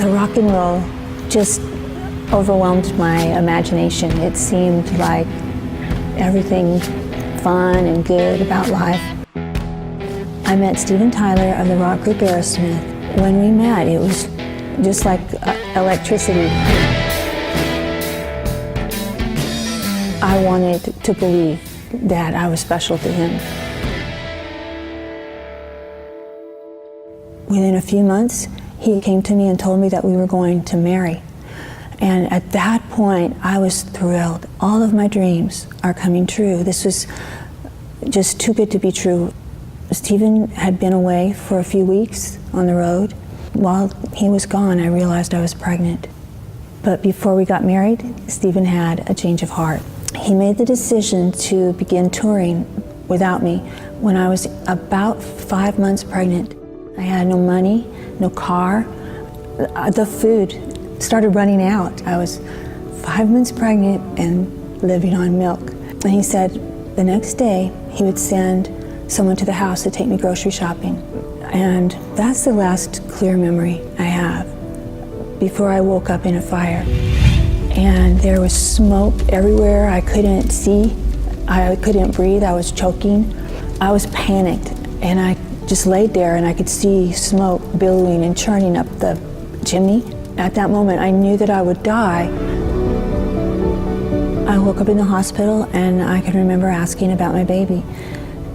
The rock and roll just overwhelmed my imagination. It seemed like everything fun and good about life. I met Steven Tyler of the rock group Aerosmith. When we met, it was just like electricity. I wanted to believe that I was special to him. Within a few months, he came to me and told me that we were going to marry. And at that point, I was thrilled. All of my dreams are coming true. This was just too good to be true. Steven had been away for a few weeks on the road. While he was gone, I realized I was pregnant. But before we got married, Steven had a change of heart. He made the decision to begin touring without me when I was about 5 months pregnant. I had no money, no car. The food started running out. I was 5 months pregnant and living on milk. And he said the next day he would send someone to the house to take me grocery shopping. And that's the last clear memory I have before I woke up in a fire. And there was smoke everywhere. I couldn't see. I couldn't breathe. I was choking. I was panicked. And I just laid there and I could see smoke billowing and churning up the chimney. At that moment, I knew that I would die. I woke up in the hospital and I can remember asking about my baby.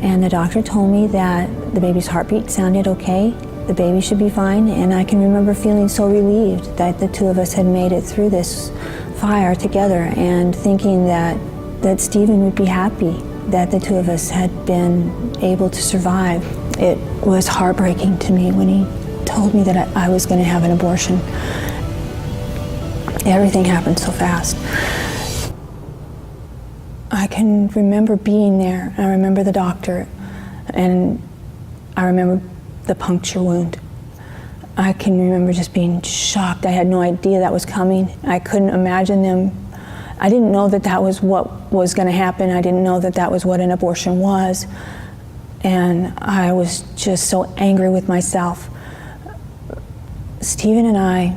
And the doctor told me that the baby's heartbeat sounded okay, the baby should be fine, and I can remember feeling so relieved that the two of us had made it through this fire together and thinking that Steven would be happy that the two of us had been able to survive. It was heartbreaking to me when he told me that I was going to have an abortion. Everything happened so fast. I can remember being there. I remember the doctor, and I remember the puncture wound. I can remember just being shocked. I had no idea that was coming. I couldn't imagine them. I didn't know that that was what was going to happen. I didn't know that that was what an abortion was. And I was just so angry with myself. Steven and I,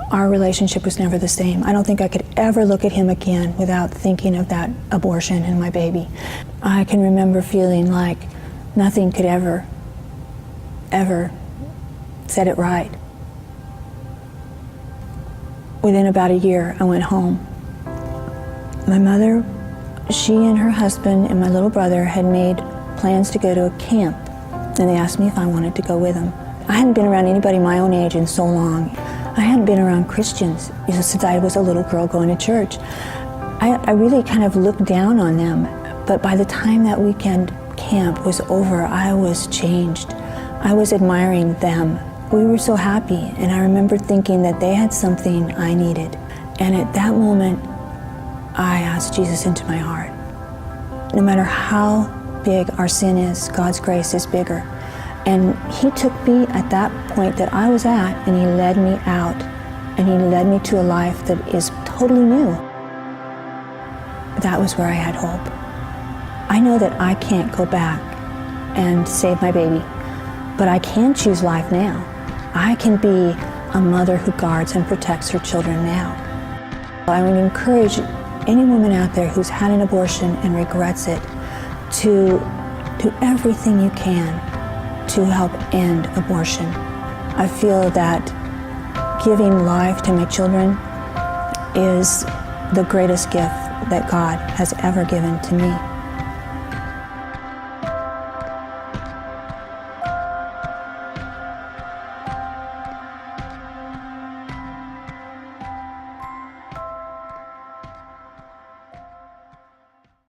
our relationship was never the same. I don't think I could ever look at him again without thinking of that abortion and my baby. I can remember feeling like nothing could ever set it right. Within about a year, I went home. My mother, she and her husband and my little brother had made plans to go to a camp, and they asked me if I wanted to go with them. I hadn't been around anybody my own age in so long. I hadn't been around Christians since I was a little girl going to church. I really kind of looked down on them, but by the time that weekend camp was over, I was changed. I was admiring them. We were so happy, and I remember thinking that they had something I needed. And at that moment, I asked Jesus into my heart. No matter how big our sin is, God's grace is bigger. And he took me at that point that I was at, and he led me out, and he led me to a life that is totally new. That was where I had hope. I know that I can't go back and save my baby, but I can choose life now. I can be a mother who guards and protects her children now. I would encourage any woman out there who's had an abortion and regrets it to do everything you can to help end abortion. I feel that giving life to my children is the greatest gift that God has ever given to me.